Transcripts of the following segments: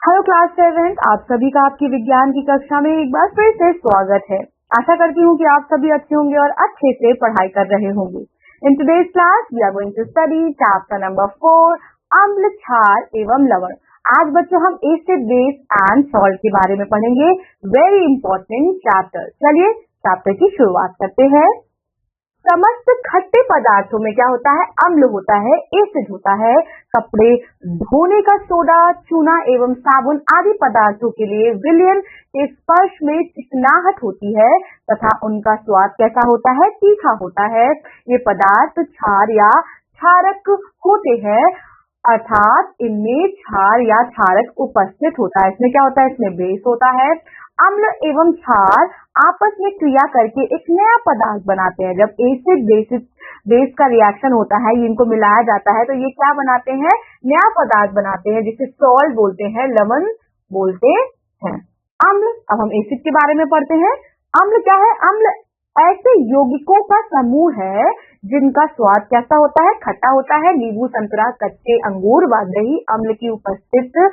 Hello class 7, आप सभी का आपकी विज्ञान की कक्षा में एक बार फिर से स्वागत है। आशा करती हूँ कि आप सभी अच्छे होंगे और अच्छे से पढ़ाई कर रहे होंगे। In today's class we are going to study chapter number 4 अम्ल, क्षार एवं लवण। आज बच्चों हम एसिड, बेस एंड सॉल्ट के बारे में पढ़ेंगे। Very important chapter. चलिए चैप्टर की शुरुआत करते हैं। समस्त खट्टे पदार्थों में क्या होता है? अम्ल होता है, एसिड होता है। कपड़े धोने का सोडा, चूना एवं साबुन आदि पदार्थों के लिए विलयन के स्पर्श में चिकनाहट होती है तथा उनका स्वाद कैसा होता है? तीखा होता है। ये पदार्थ क्षार या क्षारक होते हैं, अर्थात इनमें क्षार या क्षारक उपस्थित होता है। इसमें क्या होता है? इसमें बेस होता है। अम्ल एवं क्षार आपस में क्रिया करके एक नया पदार्थ बनाते हैं। जब एसिड बेस का रिएक्शन होता है, इनको मिलाया जाता है तो ये क्या बनाते हैं? नया पदार्थ बनाते हैं, जिसे सॉल्ट बोलते हैं, लवण बोलते हैं। अम्ल, अब हम एसिड के बारे में पढ़ते हैं। अम्ल क्या है? अम्ल ऐसे यौगिकों का समूह है जिनका स्वाद कैसा होता है? खट्टा होता है। नींबू, संतरा, कच्चे अंगूर व दही अम्ल की उपस्थित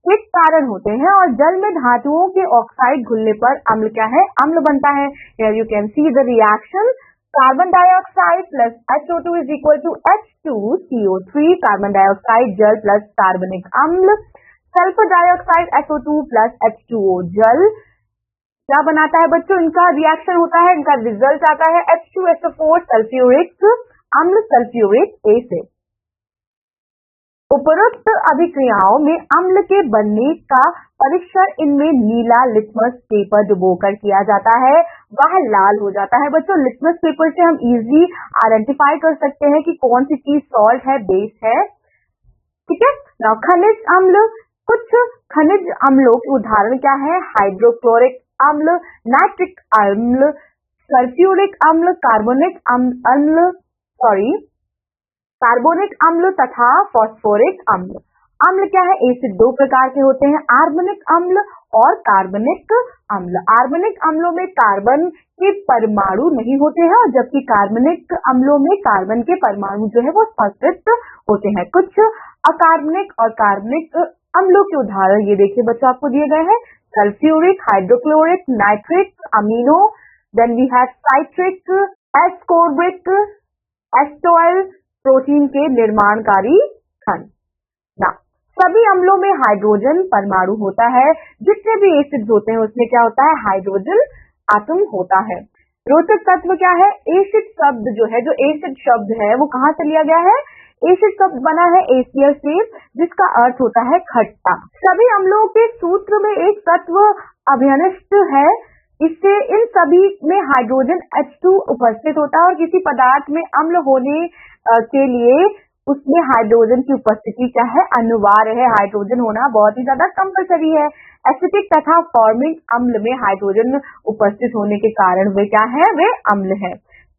के कारण होते हैं और जल में धातुओं के ऑक्साइड घुलने पर अम्ल क्या है? अम्ल बनता है। Here you can see the reaction. Carbon dioxide plus HO2 is equal to H2CO3, carbon dioxide जल प्लस कार्बनिक अम्ल। Sulphur dioxide SO2 plus H2O जल क्या बनाता है बच्चों? इनका रिएक्शन होता है, इनका रिजल्ट आता है H2SO4 सल्फ्यूरिक अम्ल, सल्फ्यूरिक एसिड। उपरोक्त अभिक्रियाओं में अम्ल के बनने का परीक्षण इनमें नीला लिटमस पेपर डुबोकर किया जाता है, वह लाल हो जाता है। बच्चों लिटमस पेपर से हम इजीली आइडेंटिफाई कर सकते हैं कि कौन सी चीज सॉल्ट है, बेस है। ठीक है ना। खनिज अम्ल, कुछ खनिज अम्लों के उदाहरण क्या है? हाइड्रोक्लोरिक अम्ल, नाइट्रिक अम्ल, सल्फ्यूरिक अम्ल, कार्बोनिक अम्ल तथा फॉस्फोरिक अम्ल। अम्ल क्या है? एसिड दो प्रकार के होते हैं, आर्बनिक अम्ल और कार्बनिक अम्ल। आर्बनिक अम्लों में कार्बन के परमाणु नहीं होते हैं और जबकि कार्बनिक अम्लों में कार्बन के परमाणु जो है वो उपस्थित होते हैं। कुछ अकार्बनिक और कार्बनिक अम्लों के उदाहरण ये देखिए बच्चों, आपको दिए गए हैं। Sulphuric, hydrochloric, nitric, amino, then we have citric, ascorbic, एस्टोइल, प्रोटीन के निर्माणकारी खंड। ना सभी अम्लों में हाइड्रोजन परमाणु होता है। जितने भी एसिड्स होते हैं उसमें क्या होता है? हाइड्रोजन आटम होता है। रोचक तत्व क्या है? एसिड शब्द जो है, जो एसिड शब्द है वो कहाँ से लिया गया है? एसिड शब्द बना है एसियर से, जिसका अर्थ होता है खट्टा। सभी अम्लों के सूत्र में एक तत्व अभिनिष्ट है, इससे इन सभी में हाइड्रोजन H2 उपस्थित होता है और किसी पदार्थ में अम्ल होने के लिए उसमें हाइड्रोजन की उपस्थिति क्या है? अनिवार्य है। हाइड्रोजन होना बहुत ही ज्यादा कंपलसरी है। एसिटिक तथा फॉर्मिक अम्ल में हाइड्रोजन उपस्थित होने के कारण वे क्या है? वे अम्ल है।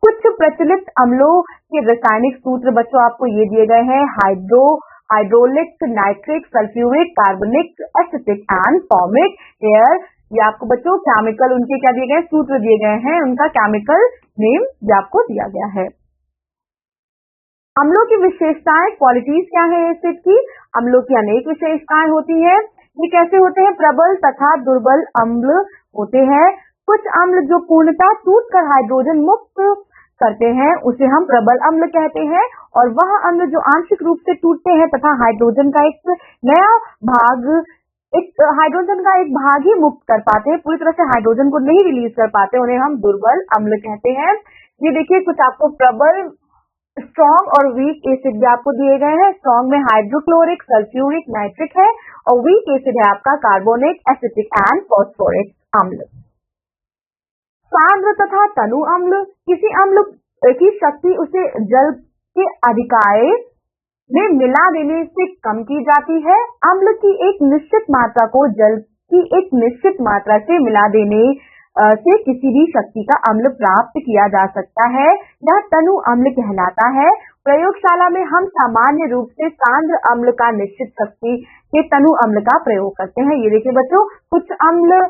कुछ प्रचलित अम्लों के रासायनिक सूत्र बच्चों आपको ये दिए गए हैं। हाइड्रोलिक, नाइट्रिक, सल्फ्यूरिक, कार्बनिक, एसिटिक एंड फॉर्मिक। हेयर ये आपको बच्चों केमिकल उनके क्या दिए गए? सूत्र दिए गए हैं, उनका केमिकल नेम ये आपको दिया गया है। अम्लों की विशेषताएं, क्वालिटीज क्या है एसिड की? अम्लों की अनेक विशेषताएं होती है। ये कैसे होते हैं? प्रबल तथा दुर्बल अम्ल होते हैं। कुछ अम्ल जो पूर्णतः टूटकर हाइड्रोजन मुक्त करते हैं उसे हम प्रबल अम्ल कहते हैं, और वह अम्ल जो आंशिक रूप से टूटते हैं तथा हाइड्रोजन का एक भाग ही मुक्त कर पाते हैं, पूरी तरह से हाइड्रोजन को नहीं रिलीज कर पाते, उन्हें हम दुर्बल अम्ल कहते हैं। ये देखिए कुछ आपको प्रबल, स्ट्रॉन्ग और वीक एसिड भी आपको दिए गए हैं। स्ट्रॉन्ग में हाइड्रोक्लोरिक, सल्फ्यूरिक, नाइट्रिक है और वीक एसिड है आपका कार्बोनिक, एसिटिक एंड फॉस्फोरिक अम्ल। सांद्र तथा तनु अम्ल, किसी अम्ल की शक्ति उसे जल के अधिकाय में मिला देने से कम की जाती है। अम्ल की एक निश्चित मात्रा को जल की एक निश्चित मात्रा से मिला देने से किसी भी शक्ति का अम्ल प्राप्त किया जा सकता है। यह तनु अम्ल कहलाता है। प्रयोगशाला में हम सामान्य रूप से सांद्र अम्ल का निश्चित शक्ति के तनु अम्ल का प्रयोग करते हैं। ये देखिए बच्चों, कुछ अम्ल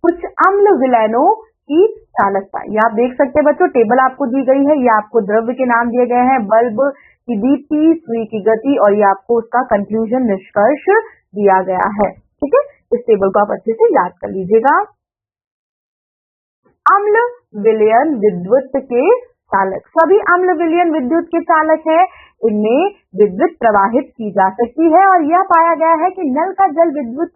कुछ अम्ल विलयनो की चालकता, ये आप देख सकते हैं बच्चों, टेबल आपको दी गई है। ये आपको द्रव्य के नाम दिए गए हैं, बल्ब, की दीप्ति, सुई की गति, और ये आपको उसका कंक्लूजन निष्कर्ष दिया गया है। ठीक है, इस टेबल को आप अच्छे से याद कर लीजिएगा। अम्ल विलयन विद्युत के चालक, सभी अम्ल विलयन विद्युत के चालक है, इनमें विद्युत प्रवाहित की जा सकती है, और यह पाया गया है कि नल का जल विद्युत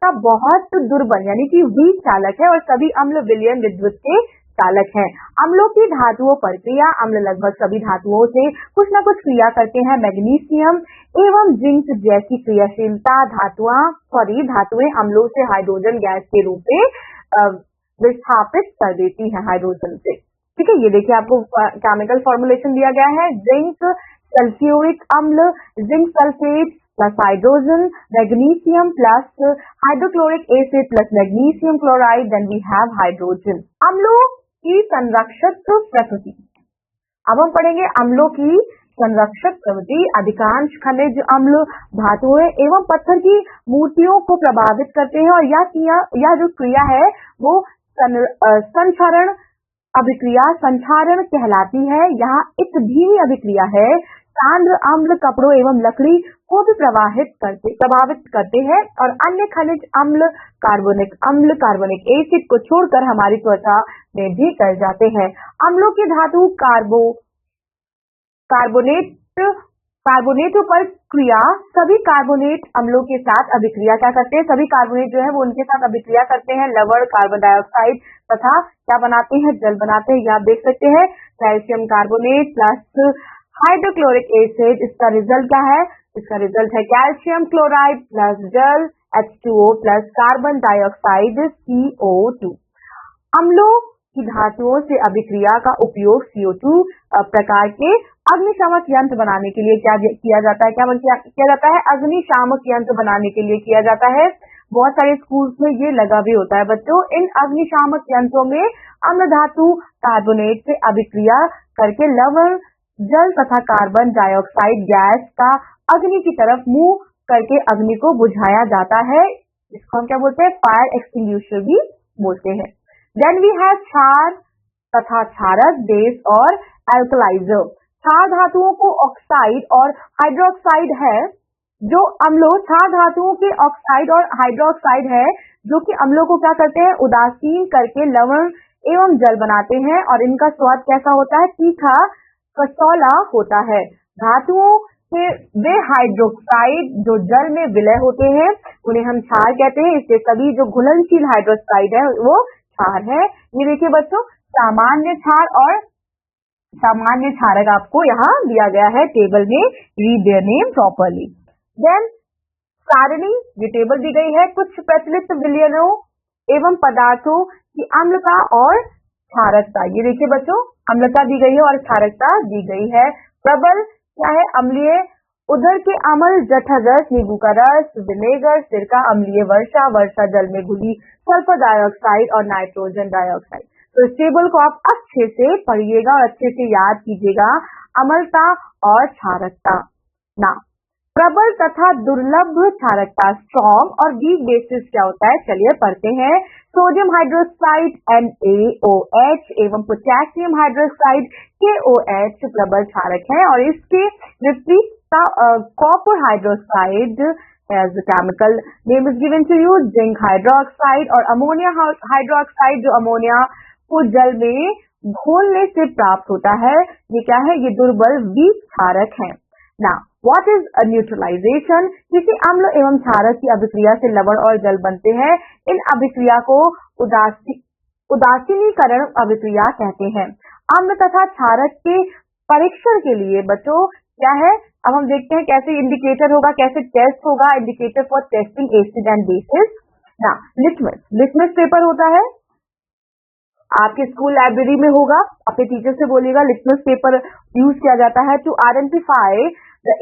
का बहुत दुर्बल यानी कि वीक चालक है, और सभी अम्ल विलयन विद्युत के चालक हैं। अम्लों की धातुओं पर क्रिया, अम्ल लगभग सभी धातुओं से कुछ न कुछ क्रिया करते हैं। मैग्नीशियम एवं जिंक जैसी क्रियाशीलता धातुएं अम्लों से हाइड्रोजन गैस के रूप में विस्थापित कर देती है हाइड्रोजन से। ठीक है, ये देखिए आपको केमिकल फॉर्मुलेशन दिया गया है। जिंक सल्फ्यूरिक अम्ल, zinc sulphate plus hydrogen, magnesium plus hydrochloric acid plus magnesium chloride, then we have hydrogen. अम्लों की संरक्षक प्रकृति, अब हम पढ़ेंगे अम्लों की संरक्षक प्रकृति। अधिकांश खनिज अम्ल धातुएं एवं पत्थर की मूर्तियों को प्रभावित करते हैं, और यह जो क्रिया है वो संक्षारण अभिक्रिया संक्षारण कहलाती है। यहाँ एक धीमी अभिक्रिया है। सांद्र अम्ल कपड़ों एवं लकड़ी को भी प्रभावित करते हैं, और अन्य खनिज अम्ल कार्बोनिक एसिड को छोड़कर हमारी त्वचा में भी कर जाते हैं। अम्लों की धातु कार्बोनेटों पर क्रिया, सभी कार्बोनेट अम्लों के साथ अभिक्रिया क्या करते हैं, सभी कार्बोनेट जो है वो उनके साथ अभिक्रिया करते हैं। लवण, कार्बन डाइऑक्साइड तथा क्या बनाते हैं, जल बनाते हैं। ये आप देख सकते हैं, calcium carbonate plus hydrochloric acid, इसका रिजल्ट क्या है, इसका रिजल्ट है कैल्शियम क्लोराइड प्लस जल H2O plus carbon dioxide CO2। अम्लों की धातुओं से अभिक्रिया का उपयोग CO2 प्रकार के अग्निशामक यंत्र बनाने के लिए क्या किया जाता है, किया जाता है, अग्निशामक यंत्र बनाने के लिए किया जाता है। बहुत सारे स्कूल्स में ये लगा भी होता है बच्चों। इन अग्निशामक यंत्रों में अम्ल धातु कार्बोनेट से अभिक्रिया करके लवण, जल तथा कार्बन डाइऑक्साइड गैस का अग्नि की तरफ मुंह करके अग्नि को बुझाया जाता है। इसको हम क्या बोलते हैं, फायर एक्सटिंग्विशर भी बोलते हैं। देन वी हैव क्षार तथा क्षारक, बेस और एल्कलाइजर। क्षार धातुओं को ऑक्साइड और हाइड्रोक्साइड है, जो अम्लों क्षार धातुओं के ऑक्साइड और हाइड्रोक्साइड है, जो कि अम्लों को क्या करते हैं, उदासीन करके लवण एवं जल बनाते हैं, और इनका स्वाद कैसा होता है, तीखा कसौला होता है। धातुओं के वे हाइड्रोक्साइड जो जल में विलय होते हैं उन्हें हम क्षार कहते हैं। इससे सभी जो घुलनशील हाइड्रोक्साइड है वो क्षार है। ये देखिए बच्चों, सामान्य क्षार और सामान्य क्षारक आपको यहाँ दिया गया है टेबल में, read their name properly. Then सारणी, ये टेबल दी गई है कुछ प्रचलित विलयनों एवं पदार्थों की अम्लता और क्षारकता। ये देखिए बच्चों, अम्लता दी गई है और क्षारकता दी गई है। प्रबल क्या है, अम्लीय, उधर के अम्ल, जठरस, नींबू का रस, विनेगर, सिरका, अम्लीय वर्षा, वर्षा जल में घुली सल्फर डाइऑक्साइड और नाइट्रोजन डाइऑक्साइड। तो इस टेबल को आप अच्छे से पढ़िएगा और अच्छे से याद कीजिएगा, अम्लता और क्षारकता। ना प्रबल तथा दुर्लभ क्षारकता, स्ट्रॉन्ग और वीक बेसिस क्या होता है, चलिए पढ़ते हैं। सोडियम हाइड्रोक्साइड NaOH एवं पोटेशियम हाइड्रोक्साइड KOH प्रबल क्षारक है, और इसके विपरीत copper hydroxide as the chemical name is given to you, zinc hydroxide और अमोनिया हाइड्रोक्साइड, जो अमोनिया को जल में घोलने से प्राप्त होता है, ये क्या है, ये दुर्बल वीक क्षारक है। ना व्हाट इज न्यूट्रलाइजेशन, किसी अम्ल एवं क्षारक की अभिक्रिया से लवण और जल बनते हैं। इन अभिक्रिया को उदासीनीकरण अभिक्रिया कहते हैं। अम्ल तथा क्षारक के परीक्षण के लिए बच्चों क्या है, अब हम देखते हैं कैसे इंडिकेटर होगा, कैसे टेस्ट होगा। Indicator for testing acid and bases. ना लिटमस पेपर होता है, आपके स्कूल लाइब्रेरी में होगा, अपने टीचर से बोलिएगा लिटमस पेपर यूज किया जाता है to identify the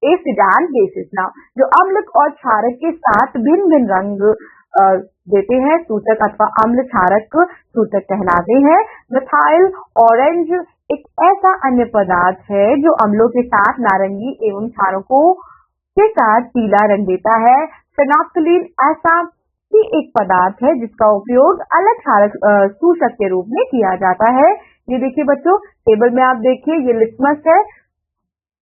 acid and bases. ना जो अम्ल और क्षारक के साथ भिन्न भिन्न रंग देते हैं, सूचक अथवा अम्ल क्षारक सूचक कहलाते हैं। मिथाइल ऑरेंज एक ऐसा अन्य पदार्थ है जो अम्लों के साथ नारंगी एवं क्षारकों के साथ पीला रंग देता है। फेनोक्सिलीन ऐसा ही एक पदार्थ है जिसका उपयोग अलग क्षारक सूचक के रूप में किया जाता है। ये देखिए बच्चों, टेबल में आप देखिए, ये लिटमस है,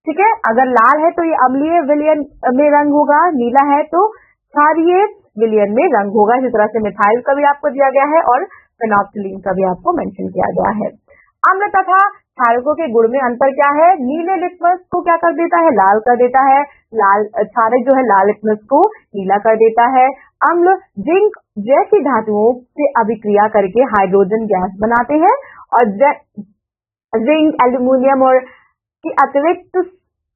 ठीक है। अगर लाल है तो ये अम्लीय विलयन में रंग होगा, नीला है तो क्षारीय विलयन में रंग होगा। इसी तरह से मिथाइल का भी आपको दिया गया है और फेनोल्फथालीन का भी आपको मेंशन किया गया है। अम्ल तथा क्षारकों के गुण में अंतर क्या है? नीले लिटमस को क्या कर देता है? लाल कर देता है। लाल क्षारक जो है लाल लिटमस को नीला कर देता है। अम्ल जिंक जैसी धातुओं से अभिक्रिया करके हाइड्रोजन गैस बनाते हैं और जिंक, एल्यूमिनियम और के अतिरिक्त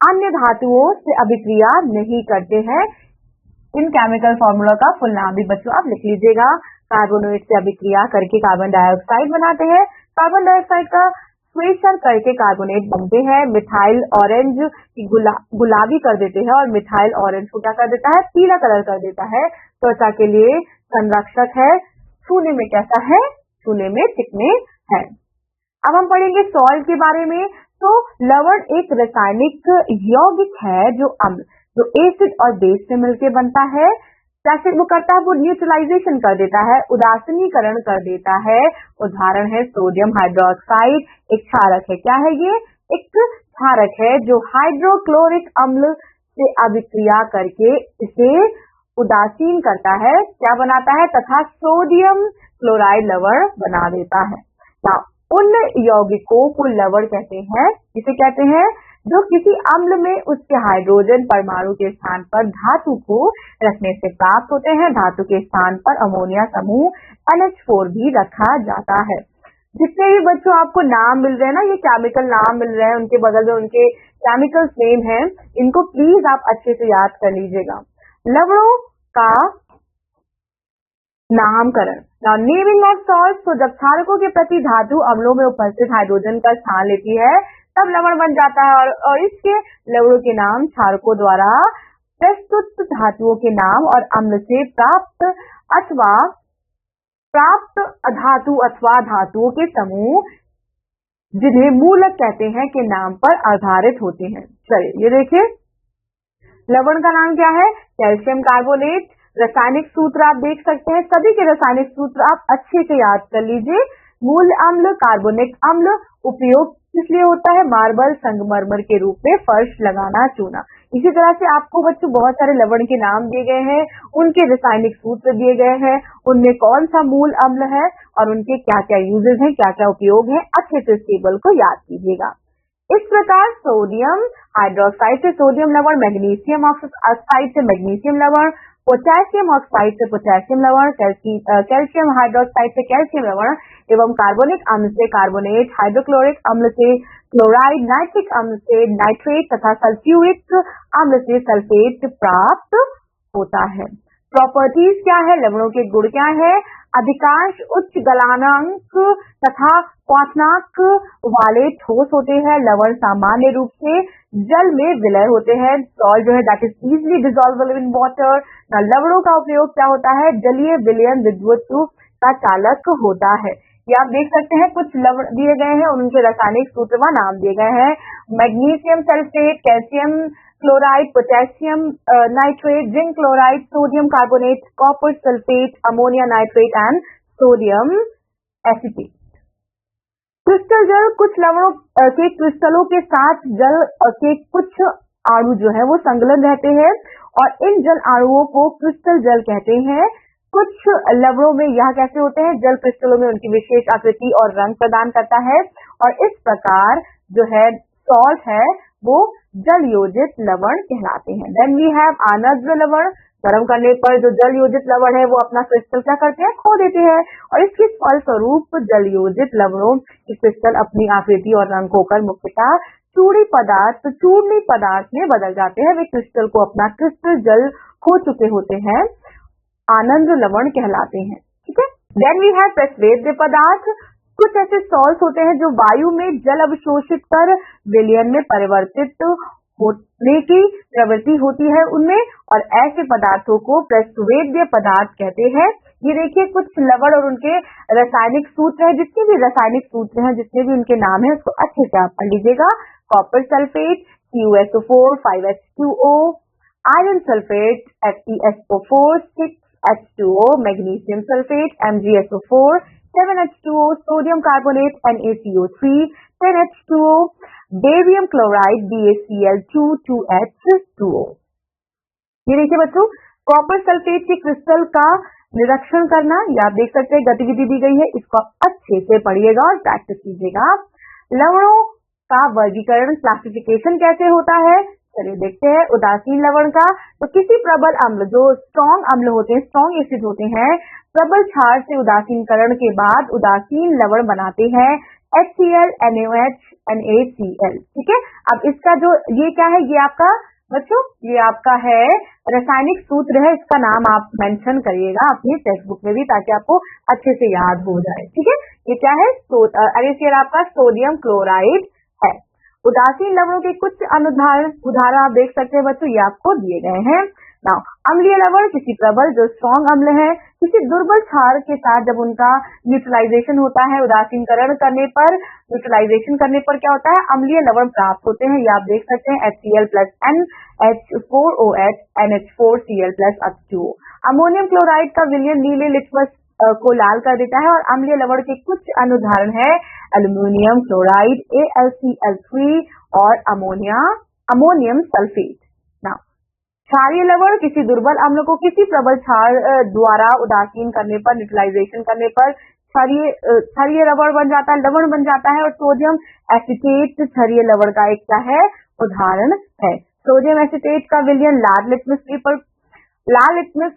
अन्य धातुओं से अभिक्रिया नहीं करते हैं। इन केमिकल फॉर्मूला का फुल नाम भी बच्चों आप लिख लीजिएगा। कार्बोनेट से अभिक्रिया करके कार्बन डाइऑक्साइड बनाते हैं। कार्बन डाइऑक्साइड का स्वेचन करके कार्बोनेट बनते हैं। मिथाइल ऑरेंज गुलाबी कर देते हैं और मिथाइल ऑरेंज को क्या कर देता है? पीला कलर कर देता है। त्वचा के लिए संरक्षक है। छूने में कैसा है? छूने में चिकने है। अब हम पढ़ेंगे सॉल्ट के बारे में। तो लवण एक रासायनिक यौगिक है जो अम्ल जो एसिड और बेस से मिलकर बनता है। कैसे वो करता है? वो न्यूट्रलाइजेशन कर देता है, उदासीनीकरण कर देता है। उदाहरण है सोडियम हाइड्रोक्साइड, एक क्षारक है। क्या है ये? एक क्षारक है जो हाइड्रोक्लोरिक अम्ल से अभिक्रिया करके इसे उदासीन करता है, क्या बनाता है? तथा सोडियम क्लोराइड लवण बना देता है। उन यौगिकों को लवण कहते हैं, इसे कहते हैं जो किसी अम्ल में उसके हाइड्रोजन परमाणु के स्थान पर धातु को रखने से प्राप्त होते हैं। धातु के स्थान पर अमोनिया समूह NH4 भी रखा जाता है। जितने भी बच्चों आपको नाम मिल रहे हैं ना, ये केमिकल नाम मिल रहे हैं, उनके बगल में उनके केमिकल नेम है, इनको प्लीज आप अच्छे से याद कर लीजिएगा। लवणों का नामकरण। Now naming of salt. तो जब क्षारकों के प्रति धातु अम्लों में उपस्थित हाइड्रोजन का स्थान लेती है तब लवण बन जाता है और इसके लवणों के नाम क्षारकों द्वारा प्रस्तुत धातुओं के नाम और अम्ल से प्राप्त अधातु अथवा धातुओं के समूह जिन्हें मूलक कहते हैं के नाम पर आधारित होते हैं। चलिए ये देखिए, लवण का नाम क्या है? Calcium carbonate. रासायनिक सूत्र आप देख सकते हैं, सभी के रासायनिक सूत्र आप अच्छे से याद कर लीजिए। मूल अम्ल, कार्बोनिक अम्ल उपयोग किस लिए होता है? मार्बल, संगमरमर के रूप में फर्श लगाना, चूना। इसी तरह से आपको बच्चों बहुत सारे लवण के नाम दिए गए हैं, उनके रासायनिक सूत्र दिए गए हैं, उनमें कौन सा मूल अम्ल है और उनके क्या क्या यूजेस हैं, क्या क्या उपयोग है। अच्छे से इस टेबल को याद कीजिएगा। इस प्रकार सोडियम हाइड्रोक्साइड से सोडियम लवण, मैग्नीशियम ऑक्साइड से मैग्नीशियम लवण, पोटेशियम ऑक्साइड से पोटेशियम लवण, कैल्शियम हाइड्रोक्साइड से कैल्शियम लवण एवं कार्बोनिक अम्ल से कार्बोनेट, हाइड्रोक्लोरिक अम्ल से क्लोराइड, नाइट्रिक अम्ल से नाइट्रेट तथा सल्फ्यूरिक अम्ल से सल्फेट प्राप्त होता है। प्रॉपर्टीज क्या है? लवणों के गुण क्या है? अधिकांश उच्च गलनांक तथा क्वथनांक वाले ठोस होते हैं। लवण सामान्य रूप से जल में विलय होते हैं। सॉल्ट जो है that is easily dissolvable in water. लवणों का उपयोग क्या होता है? जलीय विलयन विद्युत का चालक होता है। ये आप देख सकते हैं, कुछ लवण दिए गए हैं, उनके रासायनिक सूत्र व नाम दिए गए हैं। Magnesium sulphate, calcium chloride, potassium nitrate, zinc chloride, sodium carbonate, copper sulphate, ammonia nitrate and sodium acetate. Crystal जल। कुछ लवणों के क्रिस्टलों के साथ जल के कुछ अणु जो है वो संलग्न रहते हैं और इन जल अणुओं को क्रिस्टल जल कहते हैं। कुछ लवणों में यह कैसे होते हैं? जल क्रिस्टलों में उनकी विशेष आकृति और रंग प्रदान करता है और इस प्रकार जो है सॉल्ट है वो जल योजित लवण कहलाते हैं। देन वी हैव आनद्र लवण। गर्म करने पर जो जल योजित लवण है वो अपना क्रिस्टल क्या करते हैं? खो देते हैं और इसके फलस्वरूप जल योजित लवणों के क्रिस्टल अपनी आकृति और रंग खोकर मुख्यतः चूर्णी पदार्थ में बदल जाते हैं। वे क्रिस्टल को अपना क्रिस्टल जल खो चुके होते हैं, आनंद लवण कहलाते हैं। ठीक है। देन वी हैव प्रस्वेद्य पदार्थ। कुछ ऐसे सॉल्ट होते हैं जो वायु में जल अवशोषित कर विलयन में परिवर्तित होने की प्रवृत्ति होती है उनमें, और ऐसे पदार्थों को प्रस्वेद्य पदार्थ कहते हैं। ये देखिए कुछ लवण और उनके रासायनिक सूत्र हैं, जितने भी रासायनिक सूत्र हैं, जितने भी उनके नाम हैं, उसको अच्छे से आप पढ़ लीजिएगा। Copper sulphate CuSO4 5H2O, iron sulphate FeSO4 6H2O, magnesium sulphate MgSO4 7H2O, sodium carbonate NaCO3 10H2O, barium chloride BaCl2 ये देखिए बच्चों, कॉपर सल्फेट के क्रिस्टल का निरीक्षण करना, ये आप देख सकते हैं गतिविधि दी गई है, इसको अच्छे से पढ़िएगा और प्रैक्टिस कीजिएगा। लवणों का वर्गीकरण क्लासिफिकेशन कैसे होता है, चलिए देखते हैं। उदासीन लवण का, तो किसी प्रबल अम्ल जो स्ट्रॉन्ग अम्ल होते हैं, स्ट्रॉन्ग एसिड होते हैं, प्रबल क्षार से उदासीनकरण के बाद उदासीन लवण बनाते हैं HCl, NaOH, NaCl। ठीक है, अब इसका जो ये क्या है, ये आपका बच्चों ये आपका है रासायनिक सूत्र है, इसका नाम आप मेंशन करिएगा अपनी टेक्स्ट बुक में भी ताकि आपको अच्छे से याद हो जाए। ठीक है, ये क्या है, NaCl आपका सोडियम क्लोराइड है। उदासीन लवणों के कुछ उदाहरण आप देख सकते हैं बच्चों, ये आपको दिए गए हैं। नाउ अम्लीय लवण किसी प्रबल जो स्ट्रॉन्ग अम्ल है किसी दुर्बल क्षार के साथ जब उनका न्यूट्रलाइजेशन होता है, उदासीनकरण करने पर, न्यूट्रलाइजेशन करने पर क्या होता है, अम्लीय लवण प्राप्त होते हैं। ये आप देख सकते हैं HCl plus NH4OH NH4Cl plus H2O। Ammonium chloride का विलयन नीले लिटमस को लाल कर देता है। और अम्लीय लवण के कुछ अनुदाहरण है एल्यूमिनियम क्लोराइड AlCl3 और अमोनियम सल्फेट। नाउ क्षारीय लवण किसी दुर्बल अम्ल को किसी प्रबल क्षार द्वारा उदासीन करने पर, न्यूट्रलाइजेशन करने पर क्षारीय लवण बन जाता है। और सोडियम एसिटेट क्षारीय लवण का एक क्या है, उदाहरण है। सोडियम एसिटेट का विलयन लाल लिटमस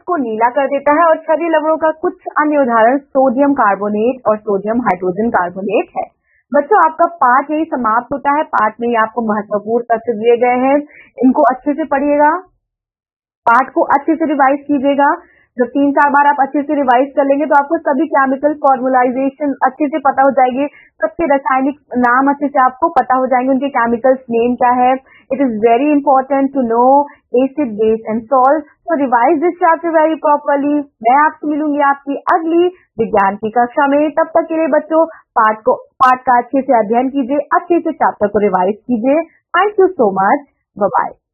को नीला कर देता है। और क्षारीय लवणों का कुछ अन्य उदाहरण सोडियम कार्बोनेट और सोडियम हाइड्रोजन कार्बोनेट है। बच्चों आपका पाठ यही समाप्त होता है। पाठ में आपको महत्वपूर्ण तथ्य दिए गए हैं, इनको अच्छे से पढ़िएगा, पाठ को अच्छे से रिवाइज कीजिएगा। जब 3-4 बार आप अच्छे से रिवाइज कर लेंगे तो आपको सभी केमिकल फॉर्मुलाइजेशन अच्छे से पता हो जाएगी, सबके रासायनिक नाम अच्छे से आपको पता हो जाएंगे, उनके केमिकल्स नेम क्या है। It is very important to know acid, base and salt. तो revise this chapter very properly. मैं आपसे मिलूंगी आपकी अगली विज्ञान की कक्षा में। तब तक के लिए बच्चों पाठ का अच्छे से अध्ययन कीजिए, अच्छे से चैप्टर को रिवाइज कीजिए। Thank you so much, bye bye.